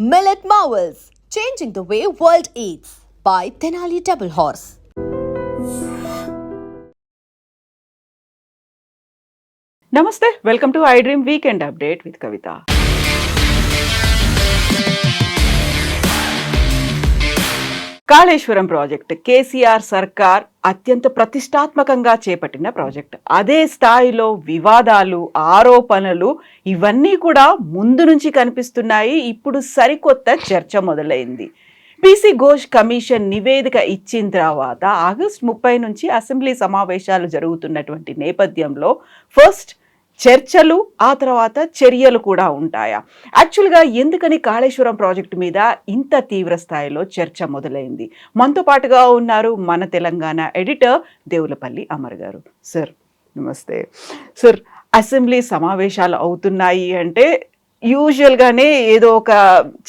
Millet Marvels, changing the way world eats by Tenali Double Horse. నమస్తే, welcome to I dream weekend update with Kavitha. Kaleshwaram project KCR సర్కార్ అత్యంత ప్రతిష్టాత్మకంగా చేపట్టిన project. అదే స్థాయిలో వివాదాలు, ఆరోపణలు ఇవన్నీ కూడా ముందు నుంచి కనిపిస్తున్నాయి. ఇప్పుడు సరికొత్త చర్చ మొదలైంది. పీసీ ఘోష్ కమిషన్ నివేదిక ఇచ్చిన తర్వాత ఆగస్టు 30 నుంచి అసెంబ్లీ సమావేశాలు జరుగుతున్నటువంటి నేపథ్యంలో ఫస్ట్ చర్చలు, ఆ తర్వాత చర్యలు కూడా ఉంటాయా? యాక్చువల్గా ఎందుకని కాళేశ్వరం ప్రాజెక్టు మీద ఇంత తీవ్ర స్థాయిలో చర్చ మొదలైంది? మనతో పాటుగా ఉన్నారు మన తెలంగాణ ఎడిటర్ దేవులపల్లి అమర్ గారు. సార్ నమస్తే. సార్, అసెంబ్లీ సమావేశాలు అవుతున్నాయి అంటే యూజువల్గానే ఏదో ఒక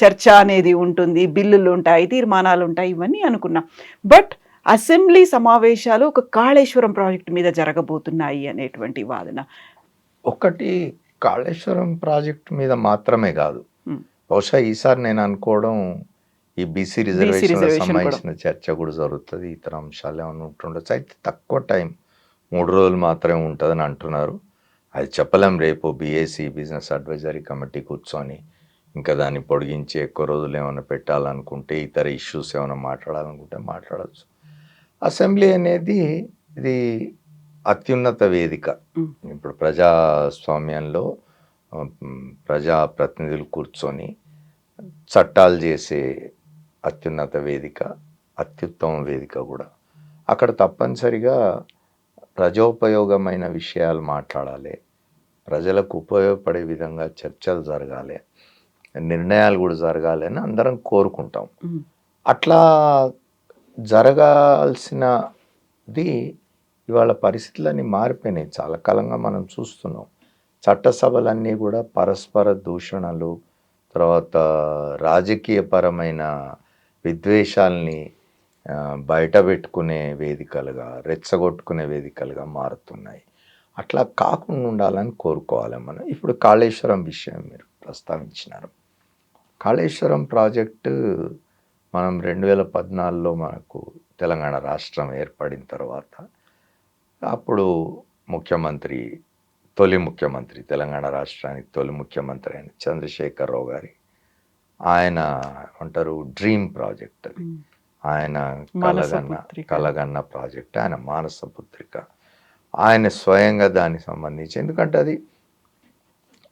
చర్చ అనేది ఉంటుంది, బిల్లులు ఉంటాయి, తీర్మానాలు ఉంటాయి, ఇవన్నీ అనుకున్నాం. బట్ అసెంబ్లీ సమావేశాలు ఒక కాళేశ్వరం ప్రాజెక్టు మీద జరగబోతున్నాయి అనేటువంటి వాదన. ఒకటి కాళేశ్వరం ప్రాజెక్ట్ మీద మాత్రమే కాదు, బహుశా ఈసారి నేను అనుకోవడం ఈ బీసీ రిజర్వేషన్ సంబంధించిన చర్చ కూడా జరుగుతుంది. ఇతర అంశాలు ఏమైనా ఉంటుండొచ్చు. అయితే తక్కువ టైం, 3 రోజులు మాత్రమే ఉంటుందని అంటున్నారు. అది చెప్పలేం. రేపు బీఏసీ బిజినెస్ అడ్వైజరీ కమిటీ కూర్చొని ఇంకా దాన్ని పొడిగించి ఎక్కువ రోజులు ఏమైనా పెట్టాలనుకుంటే, ఇతర ఇష్యూస్ ఏమైనా మాట్లాడాలనుకుంటే మాట్లాడచ్చు. అసెంబ్లీ అనేది ఇది అత్యున్నత వేదిక. ఇప్పుడు ప్రజాస్వామ్యంలో ప్రజాప్రతినిధులు కూర్చొని చట్టాలు చేసే అత్యున్నత వేదిక, అత్యుత్తమ వేదిక కూడా. అక్కడ తప్పనిసరిగా ప్రజోపయోగమైన విషయాలు మాట్లాడాలి, ప్రజలకు ఉపయోగపడే విధంగా చర్చలు జరగాలి, నిర్ణయాలు కూడా జరగాలి అని అందరం కోరుకుంటాం. అట్లా జరగాల్సినది ఇవాళ పరిస్థితులన్నీ మారిపోయినాయి. చాలా కాలంగా మనం చూస్తున్నాం. చట్టసభలన్నీ కూడా పరస్పర దూషణలు, తర్వాత రాజకీయపరమైన విద్వేషాలని బయట పెట్టుకునే వేదికలుగా, రెచ్చగొట్టుకునే వేదికలుగా మారుతున్నాయి. అట్లా కాకుండా ఉండాలని కోరుకోవాలి మనం. ఇప్పుడు కాళేశ్వరం విషయం మీరు ప్రస్తావించినారు. కాళేశ్వరం ప్రాజెక్టు మనం 2014లో మనకు తెలంగాణ రాష్ట్రం ఏర్పడిన తర్వాత అప్పుడు తొలి ముఖ్యమంత్రి, తెలంగాణ రాష్ట్రానికి తొలి ముఖ్యమంత్రి అయిన చంద్రశేఖరరావు గారి ఆయన అంటారు డ్రీమ్ ప్రాజెక్ట్. అది ఆయన కలగన్న ప్రాజెక్ట్, ఆయన మానసపుత్రిక. ఆయన స్వయంగా దానికి సంబంధించి, ఎందుకంటే అది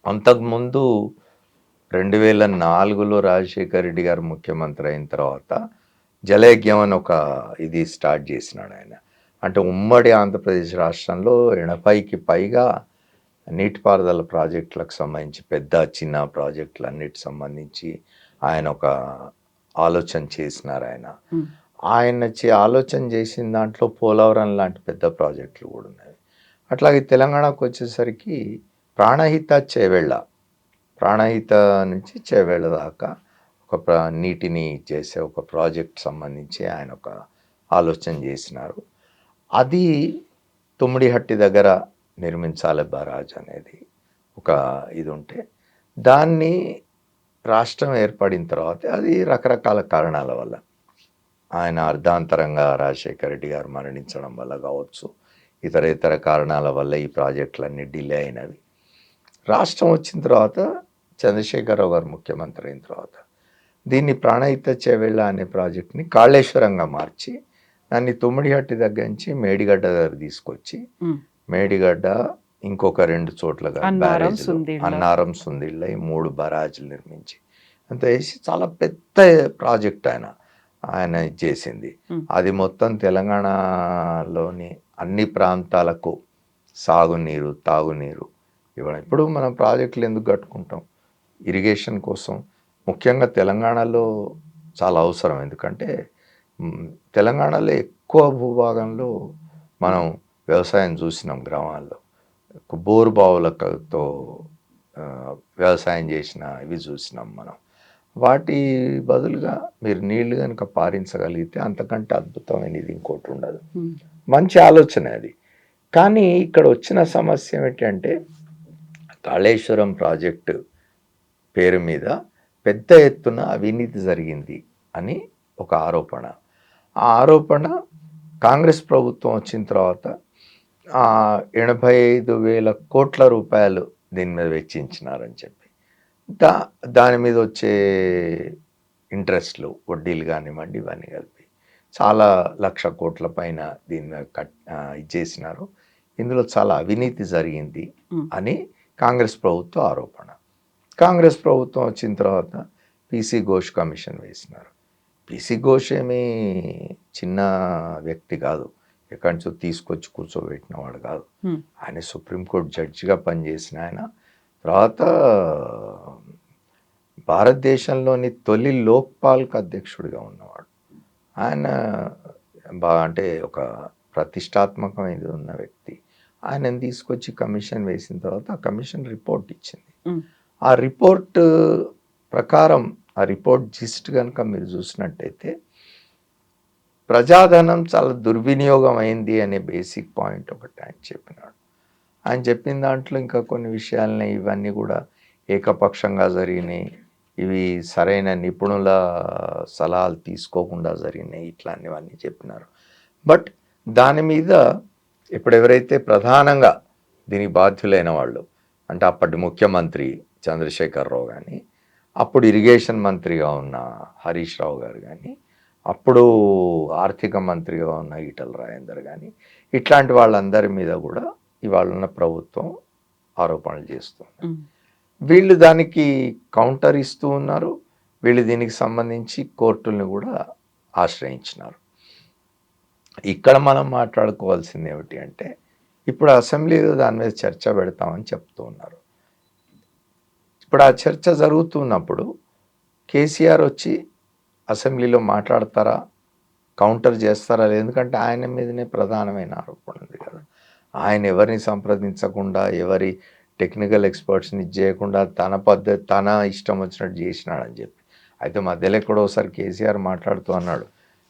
అంతకుముందు 2004లో రాజశేఖర రెడ్డి గారు ముఖ్యమంత్రి అయిన తర్వాత జలయజ్ఞం అని ఒక ఇది స్టార్ట్ చేసినాడు ఆయన. అంటే ఉమ్మడి ఆంధ్రప్రదేశ్ రాష్ట్రంలో 80కి పైగా నీటిపారుదల ప్రాజెక్టులకు సంబంధించి, పెద్ద చిన్న ప్రాజెక్టులు అన్నిటికి సంబంధించి ఆయన ఒక ఆలోచన చేసినారు. ఆయన ఆలోచన చేసిన దాంట్లో పోలవరం లాంటి పెద్ద ప్రాజెక్టులు కూడా ఉన్నాయి. అట్లాగే తెలంగాణకు వచ్చేసరికి ప్రాణహిత నుంచి చేవేళ్ళ దాకా ఒక నీటిని చేసే ఒక ప్రాజెక్ట్ సంబంధించి ఆయన ఒక ఆలోచన చేసినారు. అది తుమ్మిడిహట్టి దగ్గర నిర్మించాలి బరాజ్ అనేది ఒక ఇది ఉంటే, దాన్ని రాష్ట్రం ఏర్పడిన తర్వాత అది రకరకాల కారణాల వల్ల, ఆయన అర్ధాంతరంగా రాజశేఖర రెడ్డి గారు మరణించడం వల్ల కావచ్చు, ఇతర కారణాల వల్ల ఈ ప్రాజెక్టులన్నీ డిలే అయినవి. రాష్ట్రం వచ్చిన తర్వాత చంద్రశేఖరరావు గారు ముఖ్యమంత్రి అయిన తర్వాత దీన్ని ప్రాణహిత చేవేళ్ళ అనే ప్రాజెక్ట్ని కాళేశ్వరంగా మార్చి, దాన్ని తుమ్మిడిహట్టి దగ్గర నుంచి మేడిగడ్డ దగ్గర తీసుకొచ్చి, మేడిగడ్డ ఇంకొక 2 చోట్లగా అన్నారం, సుందిళ్ళ, ఈ 3 బరాజులు నిర్మించి అంత వేసి చాలా పెద్ద ప్రాజెక్ట్ ఆయన చేసింది. అది మొత్తం తెలంగాణలోని అన్ని ప్రాంతాలకు సాగునీరు, తాగునీరు ఇవ్వడం. ఇప్పుడు మనం ప్రాజెక్టులు ఎందుకు కట్టుకుంటాం? ఇరిగేషన్ కోసం. ముఖ్యంగా తెలంగాణలో చాలా అవసరం. ఎందుకంటే తెలంగాణలో ఎక్కువ భూభాగంలో మనం వ్యవసాయం చూసినాం. గ్రామాల్లో బోరు బావులతో వ్యవసాయం చేసిన ఇవి చూసినాం మనం. వాటి బదులుగా మీరు నీళ్లు కనుక పారించగలిగితే అంతకంటే అద్భుతమైనది ఇంకోటి ఉండదు. మంచి ఆలోచన అది. కానీ ఇక్కడ వచ్చిన సమస్య ఏమిటంటే, కాళేశ్వరం ప్రాజెక్టు పేరు మీద పెద్ద ఎత్తున అవినీతి జరిగింది అని ఒక ఆరోపణ. ఆ ఆరోపణ కాంగ్రెస్ ప్రభుత్వం వచ్చిన తర్వాత 85,000 కోట్ల రూపాయలు దీని మీద వెచ్చించినారని చెప్పి దాని మీద వచ్చే ఇంట్రెస్ట్లు, వడ్డీలు కానివ్వండి, ఇవన్నీ కలిపి చాలా 1,00,000 కోట్ల పైన దీని మీద ఇచ్చేసినారు. ఇందులో చాలా అవినీతి జరిగింది అని కాంగ్రెస్ ప్రభుత్వ ఆరోపణ. కాంగ్రెస్ ప్రభుత్వం వచ్చిన తర్వాత పీసీ ఘోష్ కమిషన్ వేసినారు. పీసీ ఘోష్ ఏమీ చిన్న వ్యక్తి కాదు, ఎక్కడి నుంచో తీసుకొచ్చి కూర్చోబెట్టిన వాడు కాదు. ఆయన సుప్రీంకోర్టు జడ్జిగా పనిచేసిన ఆయన, తర్వాత భారతదేశంలోని తొలి లోక్పాల్కి అధ్యక్షుడిగా ఉన్నవాడు. ఆయన అంటే ఒక ప్రతిష్టాత్మకమైనది ఉన్న వ్యక్తి. ఆయనను తీసుకొచ్చి కమిషన్ వేసిన తర్వాత ఆ కమిషన్ రిపోర్ట్ ఇచ్చింది. ఆ రిపోర్ట్ ప్రకారం, ఆ రిపోర్ట్ జిస్ట్ కనుక మీరు చూసినట్టయితే ప్రజాధనం చాలా దుర్వినియోగం అయింది అనే బేసిక్ పాయింట్ ఒకటి ఆయన చెప్పినాడు. ఆయన చెప్పిన దాంట్లో ఇంకా కొన్ని విషయాలని, ఇవన్నీ కూడా ఏకపక్షంగా జరిగినాయి, ఇవి సరైన నిపుణుల సలహాలు తీసుకోకుండా జరిగినాయి, ఇట్లాంటివన్నీ చెప్పినారు. బట్ దాని మీద ఇప్పుడు ఎవరైతే ప్రధానంగా దీనికి బాధ్యులైన వాళ్ళు అంటే అప్పటి ముఖ్యమంత్రి చంద్రశేఖరరావు కానీ, అప్పుడు ఇరిగేషన్ మంత్రిగా ఉన్న హరీష్ రావు గారు కానీ, అప్పుడు ఆర్థిక మంత్రిగా ఉన్న ఈటల రాజేందర్ కానీ, ఇట్లాంటి వాళ్ళందరి మీద కూడా ఇవాళ ఉన్న ప్రభుత్వం ఆరోపణలు చేస్తున్నారు. వీళ్ళు దానికి కౌంటర్ ఇస్తూ ఉన్నారు. వీళ్ళు దీనికి సంబంధించి కోర్టుల్ని కూడా ఆశ్రయించినారు. ఇక్కడ మనం మాట్లాడుకోవాల్సింది ఏమిటి అంటే, ఇప్పుడు అసెంబ్లీలో దాని మీద చర్చ పెడతామని చెప్తూ ఉన్నారు. ఇప్పుడు ఆ చర్చ జరుగుతున్నప్పుడు కేసీఆర్ వచ్చి అసెంబ్లీలో మాట్లాడతారా, కౌంటర్ చేస్తారా? ఎందుకంటే ఆయన మీదనే ప్రధానమైన ఆరోపణ ఉంది కదా. ఆయన ఎవరిని సంప్రదించకుండా, ఎవరి టెక్నికల్ ఎక్స్పర్ట్స్ని చేయకుండా తన పద్ధతి, తన ఇష్టం వచ్చినట్టు చేసినాడని చెప్పి. అయితే మధ్యలో ఎక్కడో ఒకసారి కేసీఆర్ మాట్లాడుతూ అన్నాడు,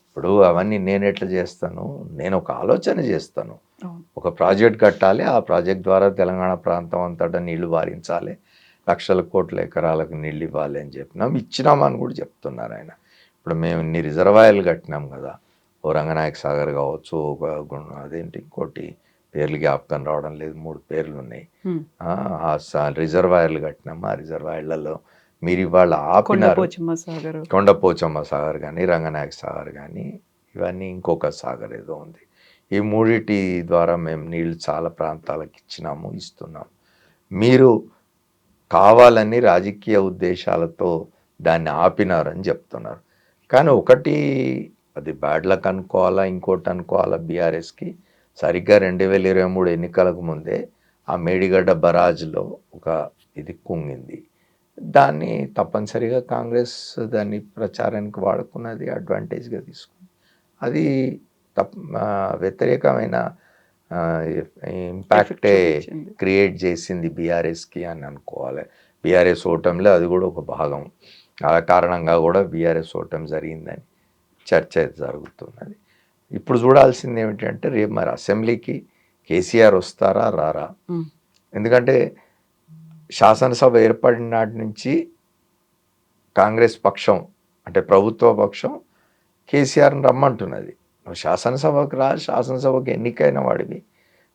ఇప్పుడు అవన్నీ నేను ఎట్లా చేస్తాను, నేను ఒక ఆలోచన చేస్తాను, ఒక ప్రాజెక్ట్ కట్టాలి, ఆ ప్రాజెక్ట్ ద్వారా తెలంగాణ ప్రాంతం అంతటా నీళ్లు వారించాలి, లక్షల కోట్ల ఎకరాలకు నీళ్ళు ఇవ్వాలి అని చెప్పినాం, ఇచ్చినామని కూడా చెప్తున్నారు ఆయన. ఇప్పుడు మేము ఇన్ని రిజర్వాయర్లు కట్టినాం కదా, ఓ రంగనాయక సాగర్ కావచ్చు, ఒక అదేంటి ఇంకోటి పేర్లు జ్ఞాపకం రావడం లేదు, 3 పేర్లు ఉన్నాయి. రిజర్వాయర్లు కట్టినాము. ఆ రిజర్వాయర్లలో మీరు ఇవాళ ఆపినారు, కొండపోచమ్మ సాగర్ కానీ, రంగనాయక సాగర్ కానీ, ఇవన్నీ ఇంకొక సాగర్ ఏదో ఉంది. ఈ 3 ద్వారా మేము నీళ్ళు చాలా ప్రాంతాలకు ఇచ్చినాము, ఇస్తున్నాము. మీరు కావాలని రాజకీయ ఉద్దేశాలతో దాన్ని ఆపినారని చెప్తున్నారు. కానీ ఒకటి, అది బ్యాడ్ లక్ అనుకోవాలా, ఇంకోటి అనుకోవాలా, బీఆర్ఎస్కి సరిగ్గా 2023 ఎన్నికలకు ముందే ఆ మేడిగడ్డ బరాజ్లో ఒక ఇది కుంగింది. దాన్ని తప్పనిసరిగా కాంగ్రెస్ దాన్ని ప్రచారానికి వాడుకున్నది, అడ్వాంటేజ్గా తీసుకుంది. అది వ్యతిరేకమైన ఇంపాక్టే క్రియేట్ చేసింది బీఆర్ఎస్కి అని అనుకోవాలి. బీఆర్ఎస్ ఓటమిలో అది కూడా ఒక భాగం. ఆ కారణంగా కూడా బీఆర్ఎస్ ఓటమి జరిగిందని చర్చ జరుగుతున్నది. ఇప్పుడు చూడాల్సింది ఏమిటంటే, రేపు మరి అసెంబ్లీకి కేసీఆర్ వస్తారా రారా? ఎందుకంటే శాసనసభ ఏర్పడిన నాటి నుంచి కాంగ్రెస్ పక్షం అంటే ప్రభుత్వ పక్షం కేసీఆర్ని రమ్మంటున్నది. నువ్వు శాసనసభకు రా, శాసనసభకు ఎన్నికైన వాడివి,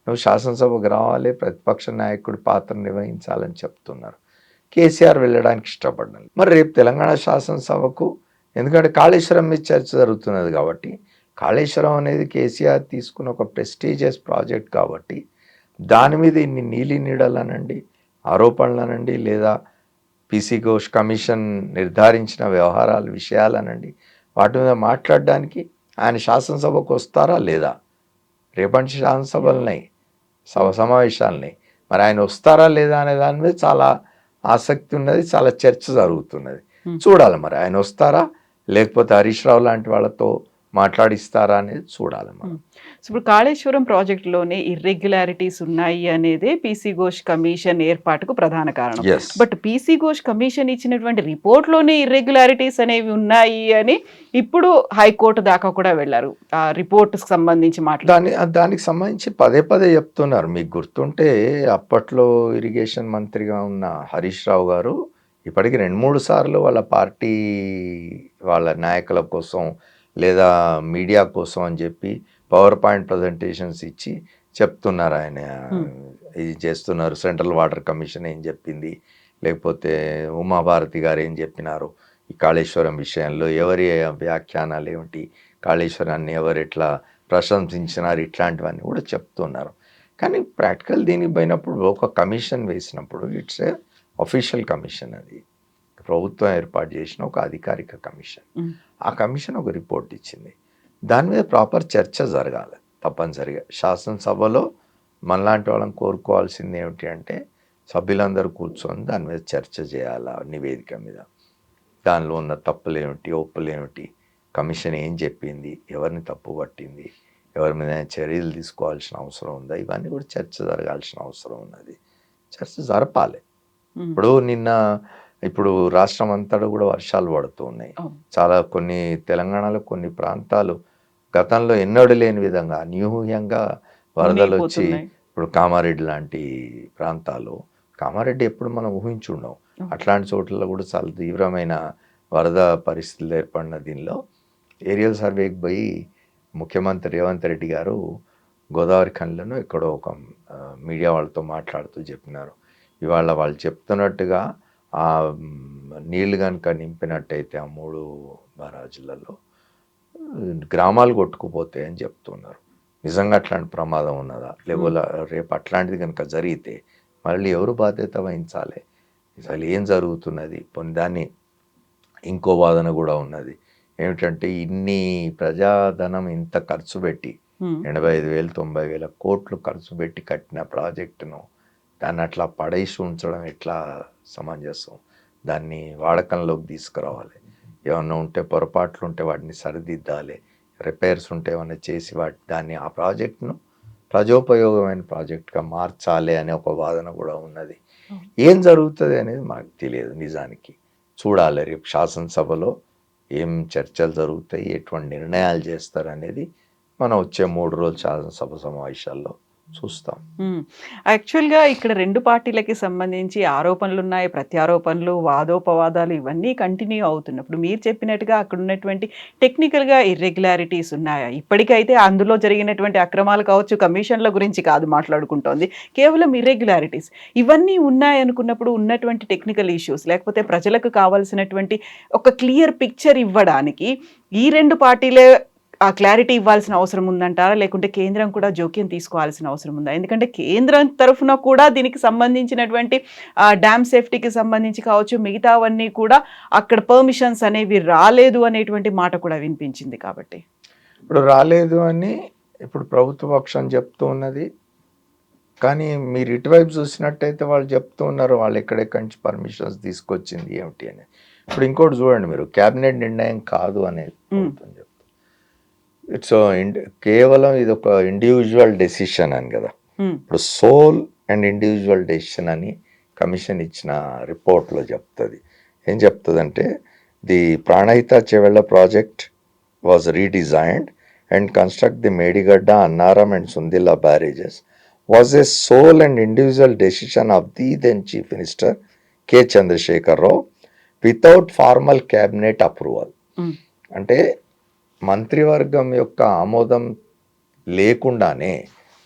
నువ్వు శాసనసభకు రావాలి, ప్రతిపక్ష నాయకుడి పాత్ర నిర్వహించాలని చెప్తున్నారు. కేసీఆర్ వెళ్ళడానికి ఇష్టపడ్డాను. మరి రేపు తెలంగాణ శాసనసభకు, ఎందుకంటే కాళేశ్వరం మీద చర్చ జరుగుతున్నది కాబట్టి, కాళేశ్వరం అనేది కేసీఆర్ తీసుకున్న ఒక ప్రెస్టీజియస్ ప్రాజెక్ట్ కాబట్టి, దాని మీద ఇన్ని నీలి నీడలనండి, ఆరోపణలనండి, లేదా పీసీ ఘోష్ కమిషన్ నిర్ధారించిన వ్యవహారాల విషయాలనండి, వాటి మీద మాట్లాడడానికి ఆయన శాసనసభకు వస్తారా లేదా? రేపటి శాసనసభలున్నాయి, సమావేశాలున్నాయి. మరి ఆయన వస్తారా లేదా అనే దాని మీద చాలా ఆసక్తి ఉన్నది, చాలా చర్చ జరుగుతున్నది. చూడాలి మరి ఆయన వస్తారా, లేకపోతే హరీష్ రావు లాంటి వాళ్ళతో మాట్లాడిస్తారా అనేది చూడాలి మనం. ఇప్పుడు కాళేశ్వరం ప్రాజెక్టులోనే ఇర్రెగ్యులారిటీస్ ఉన్నాయి అనేది పీసీ ఘోష్ కమిషన్ ఏర్పాటుకు ప్రధాన కారణం. బట్ పీసీ ఘోష్ కమిషన్ ఇచ్చినటువంటి రిపోర్ట్లోనే ఇర్రెగ్యులారిటీస్ అనేవి ఉన్నాయి అని ఇప్పుడు హైకోర్టు దాకా కూడా వెళ్ళారు. ఆ రిపోర్ట్కి సంబంధించి దానికి సంబంధించి పదే చెప్తున్నారు. మీకు గుర్తుంటే అప్పట్లో ఇరిగేషన్ మంత్రిగా ఉన్న హరీష్ రావు గారు ఇప్పటికి 2-3 సార్లు వాళ్ళ పార్టీ వాళ్ళ నాయకుల కోసం లేదా మీడియా కోసం అని చెప్పి పవర్ పాయింట్ ప్రజెంటేషన్స్ ఇచ్చి చెప్తున్నారు ఆయన ఇది చేస్తున్నారు. సెంట్రల్ వాటర్ కమిషన్ ఏం చెప్పింది, లేకపోతే ఉమాభారతి గారు ఏం చెప్పినారు ఈ కాళేశ్వరం విషయంలో, ఎవరి వ్యాఖ్యానాలు ఏమిటి, కాళేశ్వరాన్ని ఎవరు ఎట్లా ప్రశంసించినారు, ఇట్లాంటివన్నీ కూడా చెప్తున్నారు. కానీ ప్రాక్టికల్ దీనికి పోయినప్పుడు ఒక కమిషన్ వేసినప్పుడు ఇట్స్ ఏ అఫీషియల్ కమిషన్, అది ప్రభుత్వం ఏర్పాటు చేసిన ఒక అధికారిక కమిషన్. ఆ కమిషన్ ఒక రిపోర్ట్ ఇచ్చింది. దాని మీద ప్రాపర్ చర్చ జరగాలి తప్పనిసరిగా. శాసనసభలో మనలాంటి వాళ్ళని కోరుకోవాల్సింది ఏమిటి అంటే సభ్యులందరూ కూర్చొని దాని మీద చర్చ చేయాలి. నివేదిక మీద దానిలో ఉన్న తప్పులు ఏమిటి, ఒప్పులు ఏమిటి, కమిషన్ ఏం చెప్పింది, ఎవరిని తప్పు పట్టింది, ఎవరి మీద చర్యలు తీసుకోవాల్సిన అవసరం ఉందా, ఇవన్నీ కూడా చర్చ జరగాల్సిన అవసరం ఉన్నది. చర్చ జరపాలి. ఇప్పుడు రాష్ట్రం అంతటా కూడా వర్షాలు పడుతూ ఉన్నాయి. చాలా తెలంగాణలో కొన్ని ప్రాంతాలు గతంలో ఎన్నడూ లేని విధంగా అనూహ్యంగా వరదలు వచ్చి, ఇప్పుడు కామారెడ్డి లాంటి ప్రాంతాలు, కామారెడ్డి ఎప్పుడు మనం ఊహించుండం, అట్లాంటి చోట్లలో కూడా చాలా తీవ్రమైన వరద పరిస్థితులు ఏర్పడిన దీనిలో ఏరియల్ సర్వేకి పోయి ముఖ్యమంత్రి రేవంత్ రెడ్డి గారు గోదావరి ఖండ్లను ఎక్కడో ఒక మీడియా వాళ్ళతో మాట్లాడుతూ చెప్పినారు, ఇవాళ వాళ్ళు చెప్తున్నట్టుగా ఆ నీళ్లు కనుక నింపినట్టయితే ఆ 3 బరాజులలో గ్రామాలు కొట్టుకుపోతాయి అని చెప్తున్నారు. నిజంగా అట్లాంటి ప్రమాదం ఉన్నదా, లేకపోతే రేపు అట్లాంటిది కనుక జరిగితే మళ్ళీ ఎవరు బాధ్యత వహించాలి, అసలు ఏం జరుగుతున్నది. దాన్ని ఇంకో వాదన కూడా ఉన్నది ఏమిటంటే, ఇన్ని ప్రజాధనం ఇంత ఖర్చు పెట్టి 85,000-90,000 కోట్లు ఖర్చు పెట్టి కట్టిన ప్రాజెక్టును దాన్ని అట్లా పడేసి ఉంచడం ఎట్లా సమంజసం. దాన్ని వాడకంలోకి తీసుకురావాలి. ఏమన్నా ఉంటే పొరపాట్లు ఉంటే వాటిని సరిదిద్దాలి, రిపేర్స్ ఉంటే ఏమన్నా చేసి దాన్ని ఆ ప్రాజెక్టును ప్రజోపయోగమైన ప్రాజెక్టుగా మార్చాలి అనే ఒక వాదన కూడా ఉన్నది. ఏం జరుగుతుంది అనేది మాకు తెలియదు. నిజానికి చూడాలి రేపు శాసనసభలో ఏం చర్చలు జరుగుతాయి, ఎటువంటి నిర్ణయాలు చేస్తారు అనేది మనం వచ్చే 3 రోజులు శాసనసభ సమావేశాల్లో చూస్తాం. యాక్చువల్గా ఇక్కడ 2 పార్టీలకి సంబంధించి ఆరోపణలు ఉన్నాయి, ప్రత్యారోపణలు, వాదోపవాదాలు ఇవన్నీ కంటిన్యూ అవుతున్నప్పుడు మీరు చెప్పినట్టుగా అక్కడ ఉన్నటువంటి టెక్నికల్గా ఇర్రెగ్యులారిటీస్ ఉన్నాయా? ఇప్పటికైతే అందులో జరిగినటువంటి అక్రమాలు కావచ్చు, కమిషన్ల గురించి కాదు మాట్లాడుకుంటోంది, కేవలం ఇర్రెగ్యులారిటీస్ ఇవన్నీ ఉన్నాయనుకున్నప్పుడు ఉన్నటువంటి టెక్నికల్ ఇష్యూస్, లేకపోతే ప్రజలకు కావాల్సినటువంటి ఒక క్లియర్ పిక్చర్ ఇవ్వడానికి ఈ 2 పార్టీలే ఆ క్లారిటీ ఇవ్వాల్సిన అవసరం ఉందంటారా, లేకుంటే కేంద్రం కూడా జోక్యం తీసుకోవాల్సిన అవసరం ఉందా? ఎందుకంటే కేంద్రం తరఫున కూడా దీనికి సంబంధించినటువంటి డ్యామ్ సేఫ్టీకి సంబంధించి కావచ్చు, మిగతావన్నీ కూడా అక్కడ పర్మిషన్స్ అనేవి రాలేదు అనేటువంటి మాట కూడా వినిపించింది. కాబట్టి ఇప్పుడు రాలేదు అని ఇప్పుడు ప్రభుత్వ పక్షం చెప్తూ ఉన్నది. కానీ మీరు ఇటువైపు చూసినట్టయితే వాళ్ళు చెప్తూ ఉన్నారు వాళ్ళు ఎక్కడెక్కడి నుంచి పర్మిషన్స్ తీసుకొచ్చింది ఏమిటి అని. ఇప్పుడు ఇంకోటి చూడండి, మీరు క్యాబినెట్ నిర్ణయం కాదు అనేది చెప్తారు. ఇట్స్ కేవలం ఇది ఒక ఇండివిజువల్ డెసిషన్ అని కదా. ఇప్పుడు సోల్ అండ్ ఇండివిజువల్ డెసిషన్ అని కమిషన్ ఇచ్చిన రిపోర్ట్లో చెప్తుంది. ఏం చెప్తుంది అంటే, the Pranahita Chevella project was redesigned and construct the Medigadda, Annaram and Sundilla barrages was a sole and individual decision of the then Chief Minister K. Chandrasekhar Rao without formal cabinet approval. అంటే మంత్రివర్గం యొక్క ఆమోదం లేకుండానే,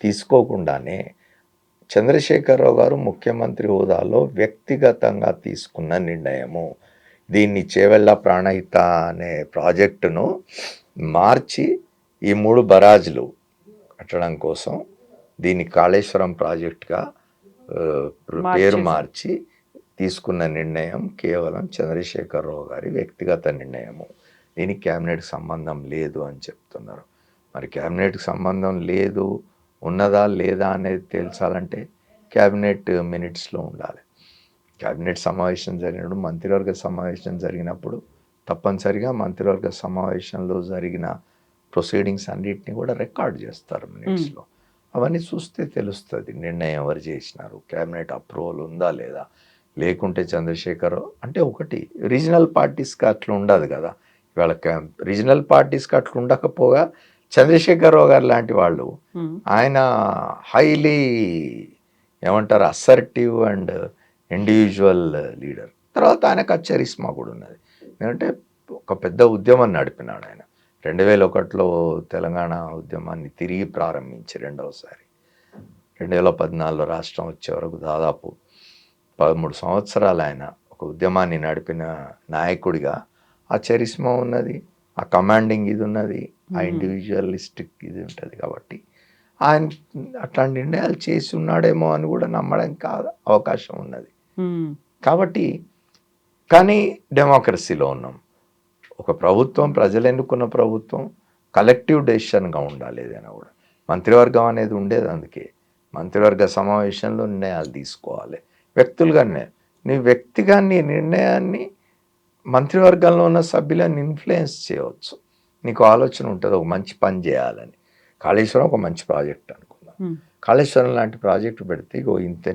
తీసుకోకుండానే చంద్రశేఖరరావు గారు ముఖ్యమంత్రి హోదాలో వ్యక్తిగతంగా తీసుకున్న నిర్ణయము. దీన్ని చేవెళ్ళ ప్రాణహిత అనే ప్రాజెక్టును మార్చి ఈ 3 బరాజులు కట్టడం కోసం దీన్ని కాళేశ్వరం ప్రాజెక్టుగా పేరు మార్చి తీసుకున్న నిర్ణయం కేవలం చంద్రశేఖరరావు గారి వ్యక్తిగత నిర్ణయము. దీనికి క్యాబినెట్కి సంబంధం లేదు అని చెప్తున్నారు. మరి క్యాబినెట్కి సంబంధం లేదు, ఉన్నదా లేదా అనేది తెలుసాలంటే క్యాబినెట్ మినిట్స్లో ఉండాలి. క్యాబినెట్ సమావేశం జరిగినప్పుడు, మంత్రివర్గ సమావేశం జరిగినప్పుడు తప్పనిసరిగా మంత్రివర్గ సమావేశంలో జరిగిన ప్రొసీడింగ్స్ అన్నిటిని కూడా రికార్డ్ చేస్తారు మినిట్స్లో. అవన్నీ చూస్తే తెలుస్తుంది నిర్ణయం ఎవరు చేసినారు, క్యాబినెట్ అప్రూవల్ ఉందా లేదా. లేకుంటే చంద్రశేఖర్ అంటే ఒకటి రీజనల్ పార్టీస్కి అట్లా ఉండదు కదా. ఇవాళ రీజనల్ పార్టీస్కి అట్లా ఉండకపోగా చంద్రశేఖరరావు గారు లాంటి వాళ్ళు, ఆయన హైలీ ఏమంటారు అసర్టివ్ అండ్ ఇండివిజువల్ లీడర్. తర్వాత ఆయనకు ఆ చరిస్మా కూడా ఉన్నది. ఎందుకంటే ఒక పెద్ద ఉద్యమం నడిపినాడు ఆయన. 2001లో తెలంగాణ ఉద్యమాన్ని తిరిగి ప్రారంభించి రెండవసారి 2014లో రాష్ట్రం వచ్చే వరకు దాదాపు 13 సంవత్సరాలు ఆయన ఒక ఉద్యమాన్ని నడిపిన నాయకుడిగా ఆ చరిస్మా ఉన్నది, ఆ కమాండింగ్ ఇది ఉన్నది, ఆ ఇండివిజువలిస్టిక్ ఇది ఉంటుంది. కాబట్టి ఆయన అట్లాంటి నిర్ణయాలు చేసి ఉన్నాడేమో అని కూడా నమ్మడానికి అవకాశం ఉన్నది. కాబట్టి కానీ డెమోక్రసీలో ఉన్నాం. ఒక ప్రభుత్వం, ప్రజలు ఎన్నుకున్న ప్రభుత్వం కలెక్టివ్ డెసిషన్గా ఉండాలి. ఏదైనా కూడా మంత్రివర్గం అనేది ఉండేది. అందుకే మంత్రివర్గ సమావేశంలో నిర్ణయాలు తీసుకోవాలి. వ్యక్తులుగానే నీ వ్యక్తిగా నీ నిర్ణయాన్ని మంత్రివర్గంలో ఉన్న సభ్యులను ఇన్ఫ్లుయెన్స్ చేయవచ్చు. నీకు ఆలోచన ఉంటుంది ఒక మంచి పని చేయాలని. కాళేశ్వరం ఒక మంచి ప్రాజెక్ట్ అనుకుందాం. కాళేశ్వరం లాంటి ప్రాజెక్టు పెడితే ఇంత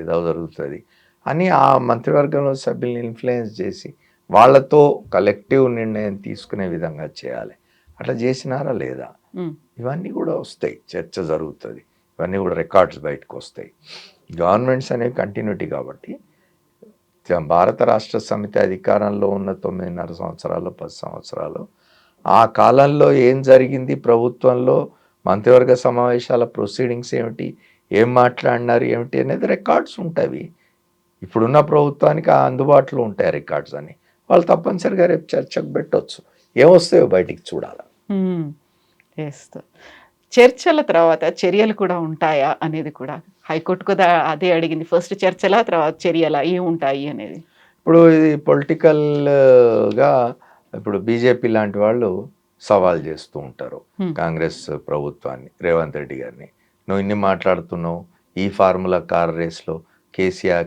ఏదో జరుగుతుంది అని ఆ మంత్రివర్గంలో సభ్యుల్ని ఇన్ఫ్లుయెన్స్ చేసి వాళ్ళతో కలెక్టివ్ నిర్ణయం తీసుకునే విధంగా చేయాలి. అట్లా చేసినారా లేదా? ఇవన్నీ కూడా వస్తాయి, చర్చ జరుగుతుంది, ఇవన్నీ కూడా రికార్డ్స్ బయటకు వస్తాయి. గవర్నమెంట్స్ అనేవి కంటిన్యూటీ. కాబట్టి భారత రాష్ట్ర సమితి అధికారంలో ఉన్న 9.5 సంవత్సరాలు 10 సంవత్సరాలు ఆ కాలంలో ఏం జరిగింది, ప్రభుత్వంలో మంత్రివర్గ సమావేశాల ప్రొసీడింగ్స్ ఏమిటి, ఏం మాట్లాడినారు ఏమిటి అనేది రికార్డ్స్ ఉంటాయి. ఇప్పుడున్న ప్రభుత్వానికి అందుబాటులో ఉంటాయి రికార్డ్స్ అని. వాళ్ళు తప్పనిసరిగా రేపు చర్చకు పెట్టవచ్చు. ఏమొస్తాయో బయటికి చూడాలి. చర్చల తర్వాత చర్యలు కూడా ఉంటాయా అనేది కూడా హైకోర్టు కూడా అదే అడిగింది. ఫస్ట్ చర్చల తర్వాత చర్యల ఏముంటాయి అనేది. ఇప్పుడు ఇది పొలిటికల్గా ఇప్పుడు బీజేపీ లాంటి వాళ్ళు సవాల్ చేస్తూ ఉంటారు కాంగ్రెస్ ప్రభుత్వాన్ని, రేవంత్ రెడ్డి గారిని. నువ్వు ఇన్ని మాట్లాడుతున్నావు, ఈ ఫార్ములా కార్ రేస్లో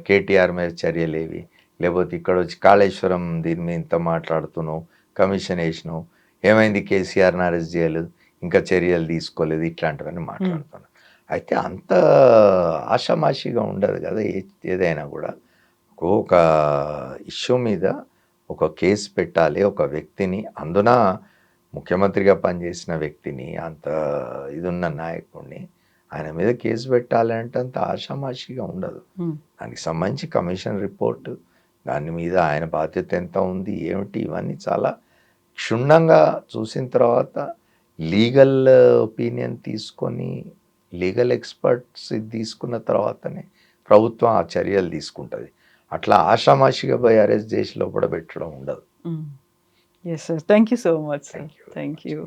కేటీఆర్ మీద చర్యలేవి, లేకపోతే ఇక్కడ వచ్చి కాళేశ్వరం దీని మీద ఇంత మాట్లాడుతున్నావు, కమిషన్ వేసినావు, ఏమైంది కేసీఆర్ని అరెస్ట్ చేయలేదు, ఇంకా చర్యలు తీసుకోలేదు, ఇట్లాంటివన్నీ మాట్లాడుతున్నాను. అయితే అంత ఆషామాషిగా ఉండదు కదా. ఏదైనా కూడా ఒక ఇష్యూ మీద ఒక కేసు పెట్టాలి. ఒక వ్యక్తిని, అందున ముఖ్యమంత్రిగా పనిచేసిన వ్యక్తిని, అంత ఇదున్న నాయకుడిని ఆయన మీద కేసు పెట్టాలి అంటే అంత ఆషామాషిగా ఉండదు. దానికి సంబంధించి కమిషన్ రిపోర్టు, దాని మీద ఆయన బాధ్యత ఎంత ఉంది ఏమిటి, ఇవన్నీ చాలా క్షుణ్ణంగా చూసిన తర్వాత లీగల్ ఒపీనియన్ తీసుకొని, లీగల్ ఎక్స్పర్ట్స్ తీసుకున్న తర్వాతనే ప్రభుత్వం ఆ చర్యలు తీసుకుంటుంది. అట్లా ఆషామాషిగా పోయి అరెస్ట్ చేసి లోపల పెట్టడం ఉండదు. Yes, sir. Thank you so much, sir. Thank you.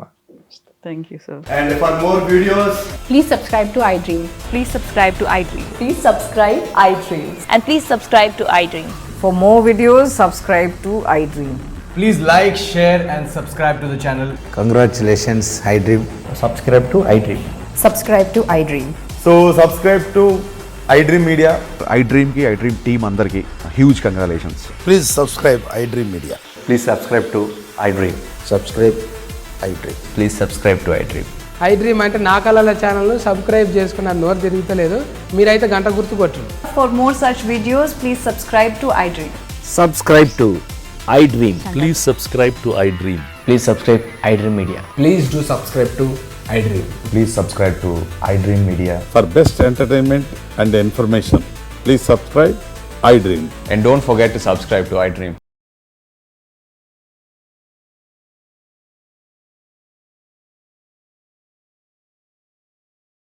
Thank you, sir. And for more videos, Please subscribe to iDream. Please subscribe to iDream. Please subscribe iDreams. And please subscribe to iDream. For more videos, subscribe to iDream. please like, share and subscribe to the channel. Congratulations, iDream. Subscribe to iDream. Subscribe to iDream. So subscribe to iDream Media. iDream ki iDream team andarki huge congratulations. Please subscribe iDream Media. Please subscribe to iDream. Subscribe iDream. Please subscribe to iDream. iDream అంటే నా కళల ఛానల్ను subscribe చేసుకున్న నోరు తిరుగుతలేదు, మీరైతే గంట గుర్తు కొట్టండి. For more such videos, please subscribe to iDream. Subscribe to iDream. Please subscribe to iDream. Please subscribe iDream Media. Please do subscribe to iDream. Please subscribe to iDream Media. For best entertainment and information, please subscribe iDream. And don't forget to subscribe to iDream.